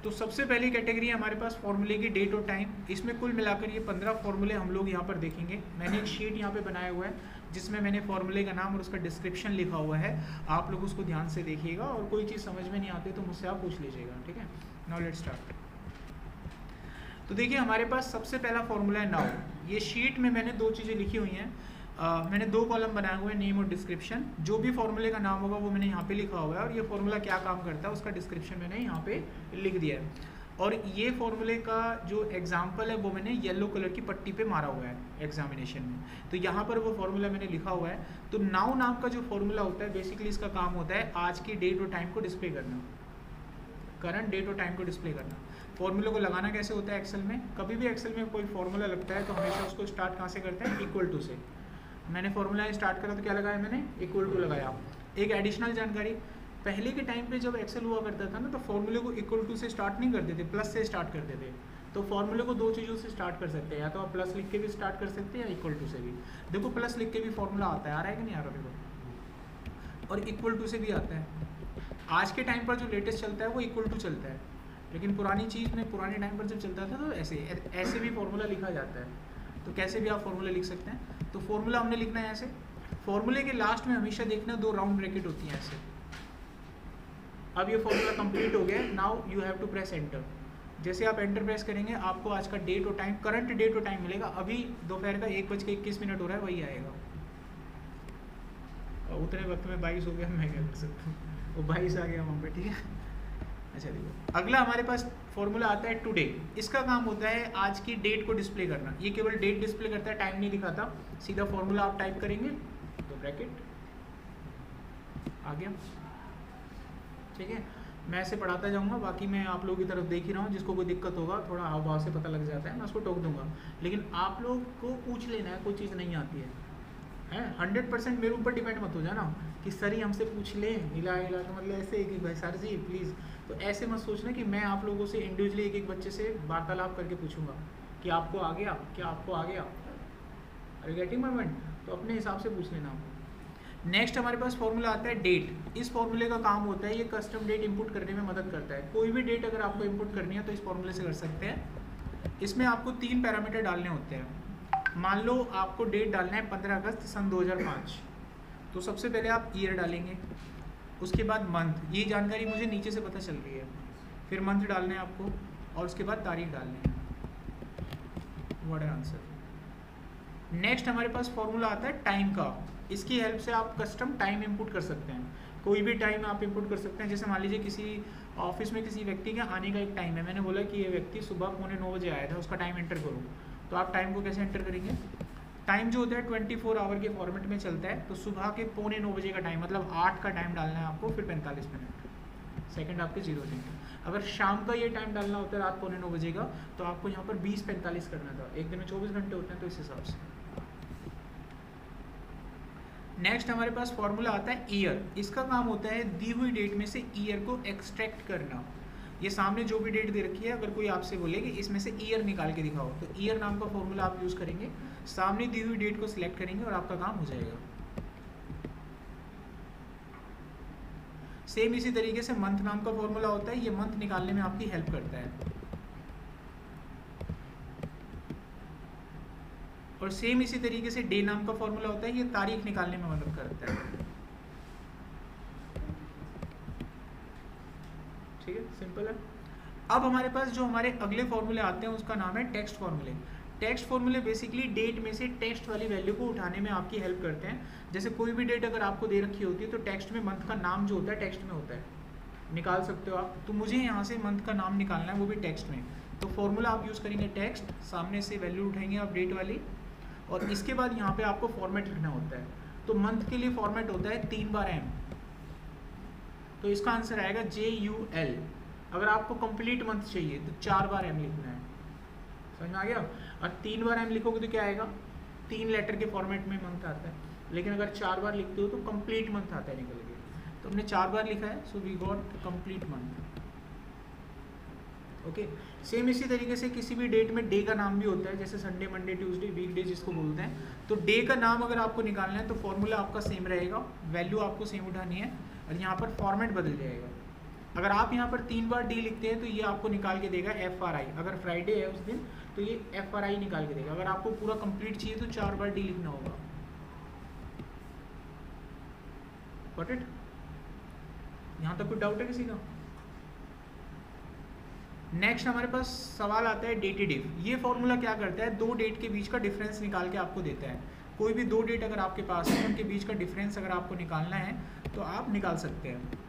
तो सबसे पहली कैटेगरी है हमारे पास फॉर्मूले की डेट और टाइम। इसमें कुल मिलाकर ये 15 फॉर्मूले हम लोग यहाँ पर देखेंगे। मैंने एक शीट यहाँ पे बनाया हुआ है जिसमें मैंने फॉर्मूले का नाम और उसका डिस्क्रिप्शन लिखा हुआ है। आप लोग उसको ध्यान से देखिएगा और कोई चीज़ समझ में नहीं आती तो मुझसे आप पूछ लीजिएगा, ठीक है। Now let's start. तो देखिए हमारे पास सबसे पहला फॉर्मूला है नाउ। ये शीट में मैंने दो चीज़ें लिखी हुई हैं। मैंने दो कॉलम बनाए हुए हैं, नेम और डिस्क्रिप्शन। जो भी फॉर्मूले का नाम होगा वो मैंने यहाँ पे लिखा हुआ है और ये फॉर्मूला क्या काम करता है उसका डिस्क्रिप्शन मैंने यहाँ पे लिख दिया है। और ये फॉर्मूले का जो एग्जाम्पल है वो मैंने येलो कलर की पट्टी पे मारा हुआ है एग्जामिनेशन में। तो यहाँ पर वो फॉर्मूला मैंने लिखा हुआ है। तो नाउ नाम का जो फॉर्मूला होता है बेसिकली इसका काम होता है आज की डेट और टाइम को डिस्प्ले करना, करंट डेट और टाइम को डिस्प्ले करना। फॉर्मूले को लगाना कैसे होता है एक्सेल में? कभी भी एक्सेल में कोई फॉर्मूला लगता है तो हमेशा उसको स्टार्ट कहाँ से करते हैं? इक्वल टू से। मैंने फॉर्मूला स्टार्ट करा तो क्या लगाया मैंने? इक्वल टू लगाया। एक एडिशनल जानकारी, पहले के टाइम पे जब एक्सेल हुआ करता था ना तो फॉर्मूले को इक्वल टू से स्टार्ट नहीं करते थे, प्लस से स्टार्ट करते थे। तो फॉर्मूले को दो चीज़ों से स्टार्ट कर सकते हैं, या तो आप प्लस लिख के भी स्टार्ट कर सकते हैं या इक्वल टू से भी। देखो प्लस लिख के भी फॉर्मूला आता है, आ रहा है कि नहीं आ रहा देखो, और इक्वल टू से भी आता है। आज के टाइम पर जो लेटेस्ट चलता है वो इक्वल टू चलता है, लेकिन पुरानी चीज़ में पुराने टाइम पर जब चलता था तो ऐसे भी फॉर्मूला लिखा जाता है। तो कैसे भी आप फॉर्मूला लिख सकते हैं। तो फॉर्मूला हमने लिखना है ऐसे। फॉर्मूले के लास्ट में हमेशा देखना दो राउंड ब्रैकेट होती हैं ऐसे। अब ये फॉर्मूला कंप्लीट हो गया। Now you have to press enter. जैसे आप एंटर प्रेस करेंगे आपको आज का डेट और टाइम, करंट डेट और टाइम मिलेगा। अभी दोपहर का 1:21 हो रहा है, वही आएगा। और उतने वक्त में 22 हो गया, मैं क्या कर सकता हूँ, वो 22 आ गया वहाँ पे, ठीक है। अच्छा देखो अगला हमारे पास फॉर्मूला आता है टुडे। इसका काम होता है आज की डेट को डिस्प्ले करना। ये केवल डेट डिस्प्ले करता है, टाइम नहीं दिखाता। सीधा फॉर्मूला आप टाइप करेंगे तो ब्रैकेट आ गया, ठीक है। मैं ऐसे पढ़ाता जाऊंगा, बाकी मैं आप लोगों की तरफ देख ही रहा हूँ। जिसको कोई दिक्कत होगा थोड़ा हाव भाव से पता लग जाता है, मैं उसको टोक दूंगा। लेकिन आप लोग को पूछ लेना है, कोई चीज़ नहीं आती है 100% मेरे ऊपर डिपेंड मत हो जाना कि सर ही हमसे पूछ ले हिला हिला, तो मतलब ऐसे कि भाई सर जी प्लीज़। तो ऐसे मत सोचना कि मैं आप लोगों से इंडिविजुअली एक एक बच्चे से वार्तालाप करके पूछूंगा कि आपको आ गया, क्या आपको आ गया, are you getting my point. तो अपने हिसाब से पूछ लेना आपको। नेक्स्ट हमारे पास फॉर्मूला आता है डेट। इस फॉर्मूले का काम होता है ये कस्टम डेट इंपुट करने में मदद करता है। कोई भी डेट अगर आपको इंपुट करनी है तो इस फॉर्मूले से कर सकते हैं। इसमें आपको 3 पैरामीटर डालने होते हैं। मान लो आपको डेट डालना है 15 अगस्त सन 2005। तो सबसे पहले आप ईयर डालेंगे, उसके बाद मंथ। ये जानकारी मुझे नीचे से पता चल रही है। फिर मंथ डालने हैं आपको और उसके बाद तारीख डालनी है। What an answer. नेक्स्ट हमारे पास फॉर्मूला आता है टाइम का। इसकी हेल्प से आप कस्टम टाइम इंपुट कर सकते हैं। कोई भी टाइम आप इंपुट कर सकते हैं। जैसे मान लीजिए किसी ऑफिस में किसी व्यक्ति के आने का एक टाइम है। मैंने बोला कि ये व्यक्ति सुबह 8:45 बजे आया था, उसका टाइम एंटर करो। तो आप टाइम को कैसे एंटर करेंगे? टाइम जो होता है 24 आवर के फॉर्मेट में चलता है। तो सुबह के 8:45 बजे का टाइम मतलब 8 का टाइम डालना है आपको, फिर 45 मिनट, सेकंड आपके 0 हो जाएंगे। अगर शाम का ये टाइम डालना होता है रात 8:45 बजे का, तो आपको यहाँ पर 20:45 करना था। एक दिन में 24 घंटे होते हैं तो इस हिसाब से। नेक्स्ट हमारे पास फॉर्मूला आता है ईयर। इसका काम होता है दी हुई डेट में से ईयर को एक्सट्रैक्ट करना। ये सामने जो भी डेट दे रखी है, अगर कोई आपसे बोले कि इसमें से ईयर निकाल के दिखाओ, तो ईयर नाम का फॉर्मूला आप यूज़ करेंगे। सामने दी हुई डेट को सिलेक्ट करेंगे और आपका काम हो जाएगा। सेम इसी तरीके से मंथ नाम का फॉर्मूला होता है। ये मंथ निकालने में आपकी हेल्प करता है। और सेम इसी तरीके से डे नाम का फॉर्मूला होता है। ये तारीख निकालने में मदद करता है। ठीक है, सिंपल है। अब हमारे पास जो हमारे अगले फॉर्मूले आते हैं उसका नाम है टेक्स्ट फॉर्मूले। टेक्स्ट फॉर्मूले बेसिकली डेट में से टेक्स्ट वाली वैल्यू को उठाने में आपकी हेल्प करते हैं। जैसे कोई भी डेट अगर आपको दे रखी होती है तो टेक्स्ट में मंथ का नाम जो होता है टेक्स्ट में होता है, निकाल सकते हो आप। तो मुझे यहाँ से मंथ का नाम निकालना है, वो भी टेक्स्ट में। तो फॉर्मूला आप यूज़ करेंगे टेक्स्ट, सामने से वैल्यू उठाएंगे आप डेट वाली, और इसके बाद यहाँ पे आपको फॉर्मेट लिखना होता है। तो मंथ के लिए फॉर्मेट होता है 3 बार M। तो इसका आंसर आएगा JUL। अगर आपको कंप्लीट मंथ चाहिए तो 4 बार M लिखना है। समझ में आ गया? और 3 बार M लिखोगे तो क्या आएगा? 3 लेटर के फॉर्मेट में मंथ आता है। लेकिन अगर 4 बार लिखते हो तो कंप्लीट मंथ आता है निकल के। तो हमने 4 बार लिखा है, so we got complete month. Okay, same इसी तरीके से किसी भी डेट में डे का नाम भी होता है, जैसे संडे, मंडे, ट्यूसडे, वीकडे जिसको बोलते हैं। तो डे का नाम अगर आपको निकालना है तो फॉर्मूला आपका सेम रहेगा, वैल्यू आपको सेम उठानी है, और यहाँ पर फॉर्मेट बदल जाएगा। अगर आप यहाँ पर 3 बार डी लिखते हैं तो ये आपको निकाल के देगा FRI। अगर फ्राइडे है उस दिन तो ये FRI निकाल के देगा। अगर आपको पूरा कंप्लीट चाहिए तो 4 बार डी लिखना होगा। Got it? यहाँ तक कोई डाउट है किसी का? नेक्स्ट हमारे पास सवाल आता है डेटेटिव। ये फॉर्मूला क्या करता है, 2 डेट के बीच का डिफरेंस निकाल के आपको देता है। कोई भी 2 डेट अगर आपके पास है, उनके बीच का डिफरेंस अगर आपको निकालना है तो आप निकाल सकते हैं।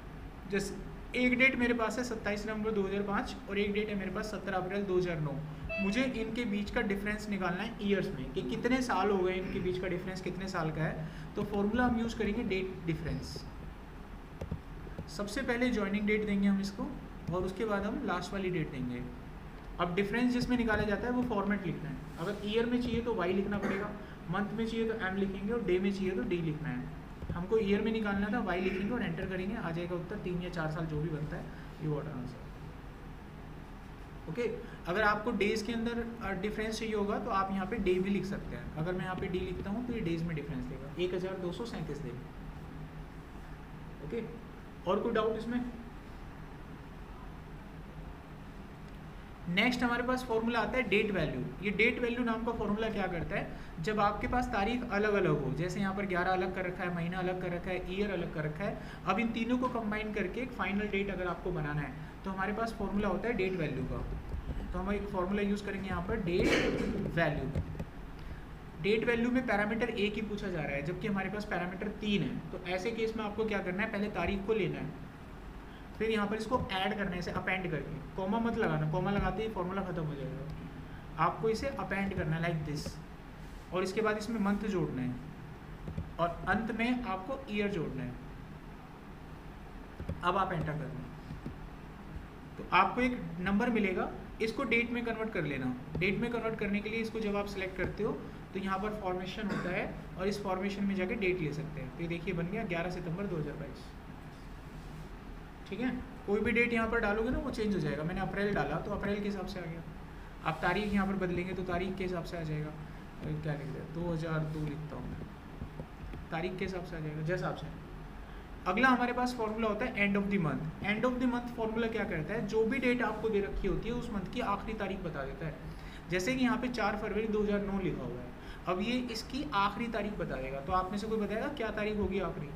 जैसे एक डेट मेरे पास है 27 नवंबर 2005 और एक डेट है मेरे पास 17 अप्रैल 2009। मुझे इनके बीच का डिफरेंस निकालना है ईयर्स में, कि कितने साल हो गए इनके बीच का डिफरेंस, कितने साल का है। तो फॉर्मूला हम यूज़ करेंगे डेट डिफरेंस। सबसे पहले ज्वाइनिंग डेट देंगे हम इसको, और उसके बाद हम लास्ट वाली डेट देंगे। अब डिफरेंस जिसमें निकाला जाता है वो फॉर्मेट लिखना है। अगर ईयर में चाहिए तो वाई लिखना पड़ेगा, मंथ में चाहिए तो एम लिखेंगे, और डे में चाहिए तो डी लिखना है। हमको ईयर में निकालना था, वाई लिखेंगे और एंटर करेंगे, आ जाएगा उत्तर 3 या 4 साल जो भी बनता है। You what answer. ओके, अगर आपको डेज के अंदर डिफरेंस चाहिए होगा तो आप यहाँ पे डे भी लिख सकते हैं। अगर मैं यहाँ पे डी लिखता हूँ तो ये डेज में डिफरेंस देगा, 1237 देगा। ओके, और कोई डाउट इसमें? नेक्स्ट हमारे पास फॉर्मूला आता है डेट वैल्यू। ये डेट वैल्यू नाम का फॉर्मूला क्या करता है, जब आपके पास तारीख अलग अलग हो, जैसे यहाँ पर 11 अलग कर रखा है, महीना अलग कर रखा है, ईयर अलग कर रखा है, अब इन तीनों को कंबाइन करके एक फाइनल डेट अगर आपको बनाना है तो हमारे पास फॉर्मूला होता है डेट वैल्यू का। तो हम एक फॉर्मूला यूज़ करेंगे यहाँ पर डेट वैल्यू। डेट वैल्यू में पैरामीटर एक ही पूछा जा रहा है, जबकि हमारे पास पैरामीटर 3 है। तो ऐसे केस में आपको क्या करना है, पहले तारीख को लेना है, फिर यहाँ पर इसको ऐड करना है, इसे अपेंड करके। कॉमा मत लगाना, कॉमा लगाते ही फॉर्मूला खत्म हो जाएगा। आपको इसे अपेंड करना है लाइक दिस, और इसके बाद इसमें मंथ जोड़ना है, और अंत में आपको ईयर जोड़ना है। अब आप एंटर करना, तो आपको एक नंबर मिलेगा, इसको डेट में कन्वर्ट कर लेना। डेट में कन्वर्ट करने के लिए इसको जब आप सिलेक्ट करते हो तो यहाँ पर फॉर्मेशन होता है, और इस फॉर्मेशन में जाके डेट ले सकते हैं। तो ये देखिए बन गया 11 सितंबर 2022। ठीक है, कोई भी डेट यहाँ पर डालोगे ना वो चेंज हो जाएगा। मैंने अप्रैल डाला तो अप्रैल के हिसाब से आ गया। आप तारीख यहाँ पर बदलेंगे तो तारीख के हिसाब से आ जाएगा। क्या लिख दिया, 2002 लिखता हूँ मैं, तारीख के हिसाब से आ जाएगा जैसा आपसे। अगला हमारे पास फॉर्मूला होता है end of the month. End of the month formula क्या करता है, जो भी डेट आपको दे रखी होती है उस मंथ की आखिरी तारीख बता देता है। जैसे कि यहाँ पे 4 फरवरी 2009 लिखा हुआ है, अब ये इसकी आखिरी तारीख बता देगा। तो आप में से कोई बताएगा क्या तारीख होगी आखिरी?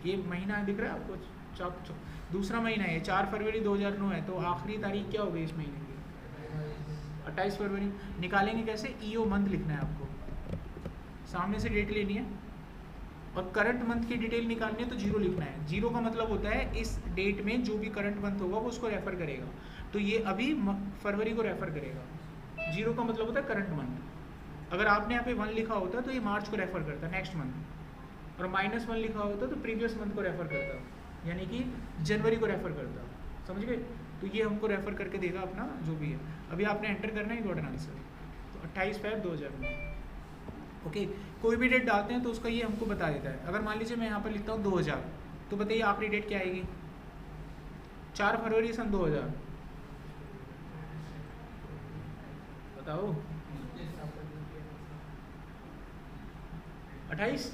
ये महीना दिख रहा है आपको, दूसरा महीना है, 4 फरवरी 2009 है, तो आखिरी तारीख क्या होगी इस महीने की? 28 फरवरी। निकालेंगे कैसे, ईओ मंथ लिखना है आपको, सामने से डेट लेनी है, और करंट मंथ की डिटेल निकालनी है तो 0 लिखना है। 0 का मतलब होता है इस डेट में जो भी करंट मंथ होगा वो उसको रेफर करेगा। तो ये अभी फरवरी को रेफर करेगा। 0 का मतलब होता है करंट मंथ। अगर आपने यहाँ पे 1 लिखा होता तो ये मार्च को रेफर करता, नेक्स्ट मंथ, और -1 लिखा होता तो प्रीवियस मंथ को रेफर करता, यानी कि जनवरी को रेफर करता। समझ गए? तो ये हमको रेफर करके देगा अपना जो भी है। अभी आपने एंटर करना है, गॉट एन आंसर। तो 28 फरवरी 2009। ओके, कोई भी डेट डालते हैं तो उसका ये हमको बता देता है। अगर मान लीजिए मैं यहाँ पर लिखता हूँ 2000, तो बताइए आखिरी डेट क्या आएगी? 4 फरवरी सन 2000। बताओ, 28।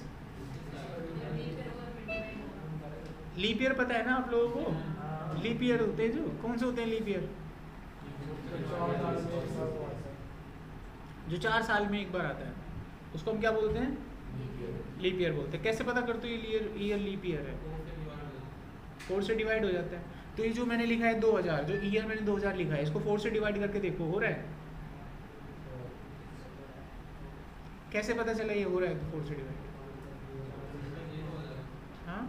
लीप ईयर पता है ना आप लोगों को? लीप ईयर होते हैं जो, कौन से होते हैं लीप ईयर? जो 4 साल में एक बार आता है उसको हम क्या बोलते हैं? लीप ईयर बोलते हैं। कैसे पता करते हो ये ईयर लीप ईयर है? 4 से डिवाइड हो जाता है। तो ये जो मैंने लिखा है 2000, जो ईयर मैंने 2000 लिखा है, इसको 4 से डिवाइड करके देखो, हो रहा है? कैसे पता चला ये हो रहा है 4 से डिवाइड? हाँ,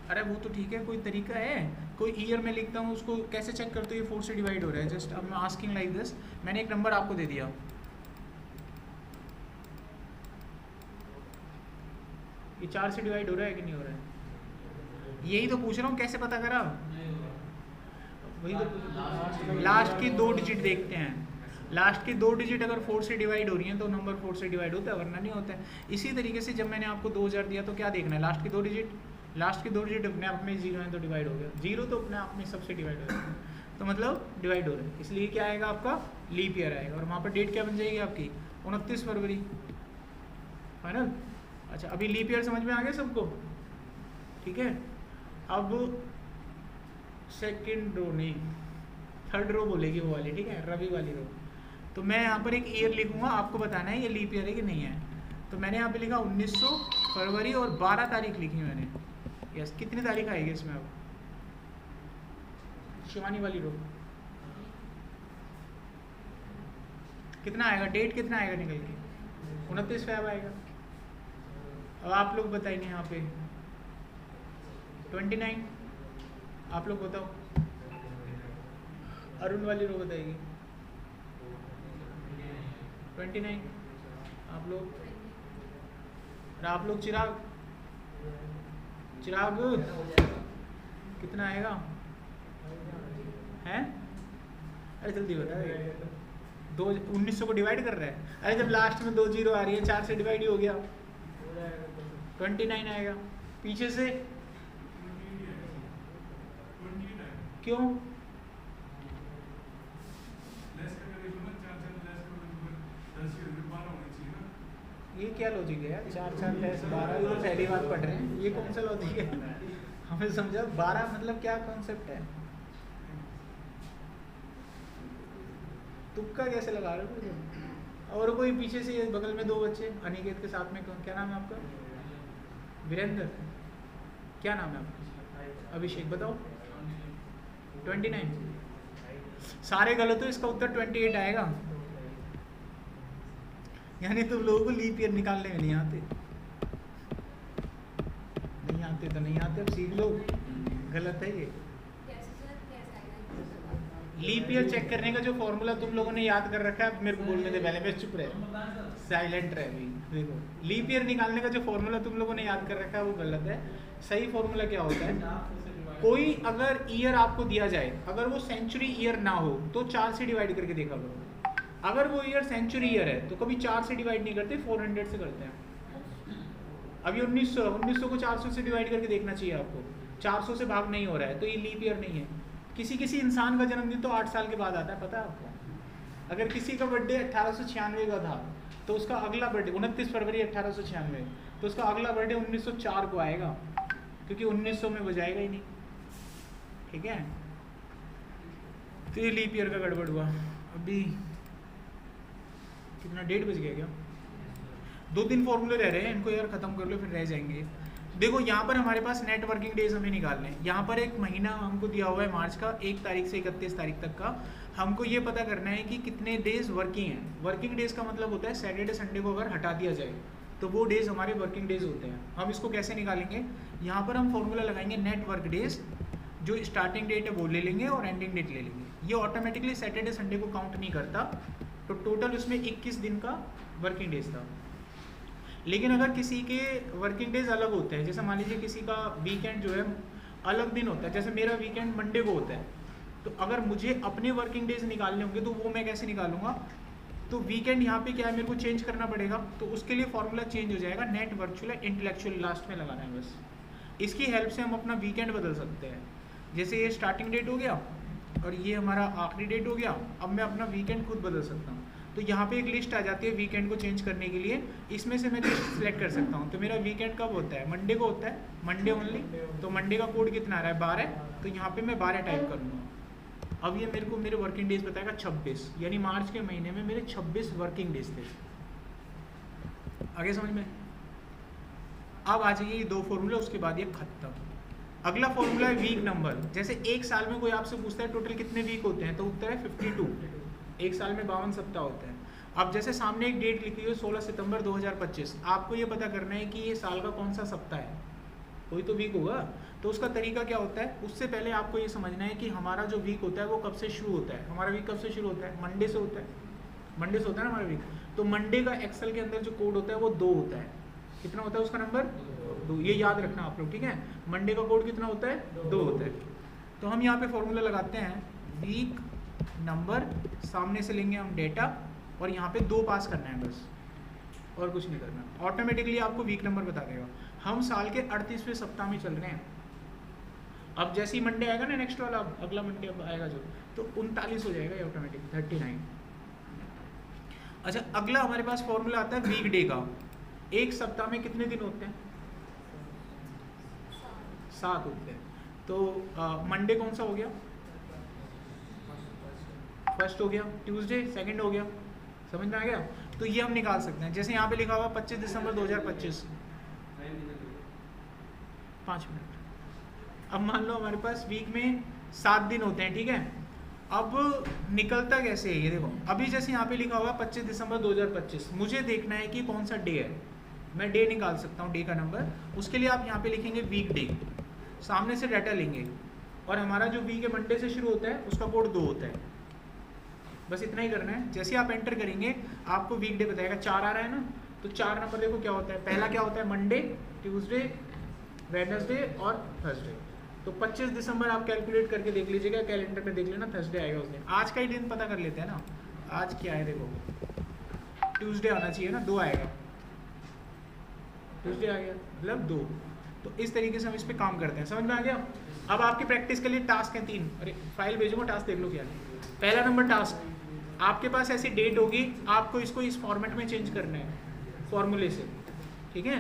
अरे वो तो ठीक है, कोई तरीका है? कोई ईयर में लिखता हूँ उसको कैसे चेक करते हो ये 4 से डिवाइड हो रहा है? जस्ट अब मैं आस्किंग लाइक दिस, मैंने एक नंबर आपको दे दिया, ये 4 से डिवाइड हो रहा है कि नहीं हो रहा है? यही तो पूछ रहा हूँ, कैसे पता करा? वही तो, लास्ट की 2 डिजिट देखते हैं। लास्ट की 2 डिजिट अगर 4 से डिवाइड हो रही हैं तो नंबर 4 से डिवाइड होता है, वरना नहीं होता है। इसी तरीके से जब मैंने आपको 2000 दिया तो क्या देखना है? लास्ट की 2 डिजिट। लास्ट की 2 डिजिट अपने आप में 0 है तो डिवाइड हो गया, 0 तो अपने आप में सबसे डिवाइड हो गया, तो मतलब डिवाइड हो रहा है। इसलिए क्या आएगा आपका? लीप ईयर आएगा। और वहाँ पर डेट क्या बन जाएगी आपकी? 29 फरवरी। फाइनल? अच्छा, अभी लीप ईयर समझ में आ गया सबको? ठीक है, अब सेकंड रो नहीं, थर्ड रो बोलेगी वो वाली, ठीक है, रवि वाली रो। तो मैं यहाँ पर एक ईयर लिखूंगा, आपको बताना है ये लीप ईयर है कि नहीं है। तो मैंने यहाँ पे लिखा 1900 फरवरी और 12 तारीख लिखी मैंने। यस, कितनी तारीख आएगी इसमें अब? शिवानी वाली रो कितना आएगा, डेट कितना आएगा निकल के? 29 फेब आएगा। अब आप लोग बताएंगे यहाँ पे 29, आप लोग बताओ। अरुण वाली रो बताएगी 29, आप लोग। और आप लोग चिराग कितना आएगा हैं? अरे जल्दी बता, 1900 को डिवाइड कर रहा है। अरे जब लास्ट में 2 जीरो आ रही है, 4 से डिवाइड ही हो गया, 29 आएगा। पीछे से क्यों? ये क्या लॉजिक है यार? 4 4 लेस 12, ये तो पहली बात पढ़ रहे हैं, ये कौन सा लॉजिक है? हमें समझा 12 मतलब क्या कॉन्सेप्ट है? तुक्का कैसे लगा रहे हो तुम? और कोई पीछे से, बगल में 2 बच्चे अनिकेत के साथ में, क्या नाम है आपका? वीरेंद्र, क्या नाम है आपका? अभिषेक, बताओ। 29, सारे गलत हो, इसका उत्तर 28 आएगा। यानी तुम लोगों को लीप ईयर निकालने में नहीं आते तो नहीं आते, अब सीख लो, गलत है ये। लीप ईयर चेक करने का जो फॉर्मूला तुम लोगों ने याद कर रखा है, मेरे को बोलने दे पहले, मैं चुप रहे, साइलेंट रहे अभी। देखो, लीप ईयर निकालने का जो फॉर्मूला तुम लोगों ने याद कर रखा है वो गलत है। सही फॉर्मूला क्या होता है? कोई अगर ईयर आपको दिया जाए, अगर वो सेंचुरी ईयर ना हो तो 4 से डिवाइड करके देखा करो। अगर वो ईयर सेंचुरी ईयर है तो कभी 4 से डिवाइड नहीं करते, 400 से करते हैं। अभी 1900 को 400 से डिवाइड करके देखना चाहिए आपको, 400 से भाग नहीं हो रहा है तो ये लीप ईयर नहीं है। किसी इंसान का जन्मदिन तो 8 साल के बाद आता है, पता है आपको? अगर किसी का बर्थडे 1896 का था तो उसका अगला बर्थडे 29 फरवरी 1896, तो उसका अगला बर्थडे 1904 को आएगा, क्योंकि 1900 में वो जाएगा ही नहीं, ठीक है? तो ये लीप ईयर का गड़बड़ हुआ। अभी कितना, 1:30 बज गया क्या? 2-3 फॉर्मूले रह रहे हैं, इनको यार खत्म कर लो, फिर रह जाएंगे। देखो यहाँ पर हमारे पास नेट वर्किंग डेज हमें निकालने हैं। यहाँ पर एक महीना हमको दिया हुआ है मार्च का, 1 तारीख से 31 तारीख तक का। हमको ये पता करना है कि कितने डेज वर्किंग हैं। वर्किंग डेज का मतलब होता है सैटरडे संडे को अगर हटा दिया जाए तो वो डेज हमारे वर्किंग डेज होते हैं। हम इसको कैसे निकालेंगे? यहाँ पर हम फॉर्मूला लगाएंगे नेट वर्क डेज, जो स्टार्टिंग डेट है वो ले लेंगे और एंडिंग डेट ले लेंगे। ये ऑटोमेटिकली सैटरडे संडे को काउंट नहीं करता, तो टोटल उसमें 21 दिन का वर्किंग डेज था। लेकिन अगर किसी के वर्किंग डेज अलग होते हैं, जैसे मान लीजिए किसी का वीकेंड जो है अलग दिन होता है, जैसे मेरा वीकेंड मंडे को होता है, तो अगर मुझे अपने वर्किंग डेज निकालने होंगे तो वो मैं कैसे निकालूंगा? तो वीकेंड यहाँ पे क्या है, मेरे को चेंज करना पड़ेगा, तो उसके लिए फॉर्मूला चेंज हो जाएगा, नेट वर्चुअल इंटेलेक्चुअल लास्ट में लगाना है बस। इसकी हेल्प से हम अपना वीकेंड बदल सकते हैं। जैसे ये स्टार्टिंग डेट हो गया और ये हमारा आखिरी डेट हो गया, अब मैं अपना वीकेंड खुद बदल सकता हूँ। तो यहाँ पे एक लिस्ट आ जाती है वीकेंड को चेंज करने के लिए, इसमें से मैं लिस्ट सेलेक्ट कर सकता हूँ। तो मेरा वीकेंड कब होता है? मंडे को होता है, मंडे ओनली। तो मंडे का कोड कितना आ रहा है? 12। तो यहाँ पे मैं 12 टाइप करूँगा। अब ये मेरे को मेरे वर्किंग डेज बताएगा 26, यानी मार्च के महीने में मेरे 26 वर्किंग डेज थे। आगे समझ में? अब आ जाइए ये 2 फॉर्मूले, उसके बाद ये खत्म। अगला फॉर्मूला है वीक नंबर। जैसे एक साल में कोई आपसे पूछता है टोटल कितने वीक होते हैं, तो उत्तर है 52। एक साल में 52 सप्ताह होते हैं। अब जैसे सामने एक डेट लिखी हुई है 16 सितंबर 2025, आपको ये पता करना है कि ये साल का कौन सा सप्ताह है, कोई तो वीक होगा। तो उसका तरीका क्या होता है? उससे पहले आपको ये समझना है कि हमारा जो वीक होता है वो कब से शुरू होता है। हमारा वीक कब से शुरू होता है? मंडे से होता है। मंडे से होता है ना हमारा वीक। तो मंडे का एक्सेल के अंदर जो कोड होता है वो 2 होता है। कितना होता है उसका नंबर? 2। ये याद रखना आप लोग, ठीक है? मंडे का कोड कितना होता है? 2 होता है। तो हम यहाँ पे फॉर्मूला लगाते हैं वीक नंबर, सामने से लेंगे हम डेटा और यहाँ पे 2 पास करना है बस, और कुछ नहीं करना। ऑटोमेटिकली आपको वीक नंबर बता देगा। हम साल के 38वें सप्ताह में चल रहे हैं। अब जैसे ही मंडे आएगा ना, नेक्स्ट वाला अगला मंडे अब आएगा जो, तो 39 हो जाएगा ये ऑटोमेटिक, 39। अच्छा, अगला हमारे पास फॉर्मूला आता है वीक डे का। एक सप्ताह में कितने दिन होते हैं? 7 होते हैं। तो मंडे कौन सा हो गया, फर्स्ट हो गया, ट्यूसडे सेकंड हो गया, समझ में आ गया। तो ये हम निकाल सकते हैं, जैसे यहाँ पे लिखा हुआ 25 दिसंबर 2025, 5 मिनट। अब मान लो हमारे पास वीक में 7 दिन होते हैं, ठीक है। अब निकलता कैसे है ये देखो, अभी जैसे यहाँ पे लिखा हुआ 25 दिसंबर 2025, मुझे देखना है कि कौन सा डे है, मैं डे निकाल सकता हूँ, डे का नंबर। उसके लिए आप यहाँ पे लिखेंगे वीक डे, सामने से डाटा लेंगे, और हमारा जो वीक है मंडे से शुरू होता है उसका कोड 2 होता है, बस इतना ही करना है। जैसे आप एंटर करेंगे आपको वीक डे बताएगा, 4 आ रहा है ना, तो 4 नंबर देखो क्या होता है, पहला क्या होता है, मंडे, ट्यूसडे, वेडनेसडे और थर्सडे। तो 25 दिसंबर आप कैलकुलेट करके देख लीजिएगा, कैलेंडर में देख लेना, थर्सडे आएगा उस दिन। आज का ही दिन पता कर लेते हैं ना, आज क्या है देखो, ट्यूसडे आना चाहिए ना, 2 आएगा, ट्यूसडे आ गया मतलब 2। तो इस तरीके से हम इस पे काम करते हैं, समझ में आ गया। अब आपकी प्रैक्टिस के लिए टास्क है 3, अरे फाइल भेजूंगा, टास्क देख लो क्या है। पहला नंबर टास्क, आपके पास ऐसी डेट होगी, आपको इसको इस फॉर्मेट में चेंज करना है फॉर्मूले से, ठीक है।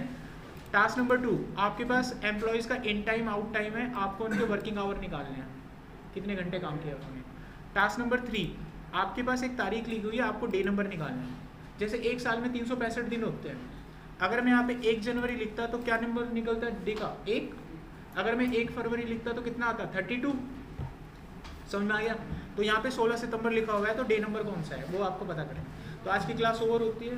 टास्क नंबर 2, आपके पास एम्प्लॉयज़ का इन टाइम आउट टाइम है, आपको उनके वर्किंग आवर निकालने हैं, कितने घंटे काम किया उन्होंने। टास्क नंबर 3, आपके पास एक तारीख लिखी हुई है, आपको डे नंबर निकालना है। जैसे एक साल में 365 दिन होते हैं, अगर मैं यहाँ पे 1 जनवरी लिखता तो क्या नंबर निकलता है डे का, 1। अगर मैं 1 फरवरी लिखता तो कितना आता, 32, समझ में आ गया। तो यहाँ पे 16 सितंबर लिखा हुआ है, तो डे नंबर कौन सा है वो आपको पता करें। तो आज की क्लास ओवर होती है।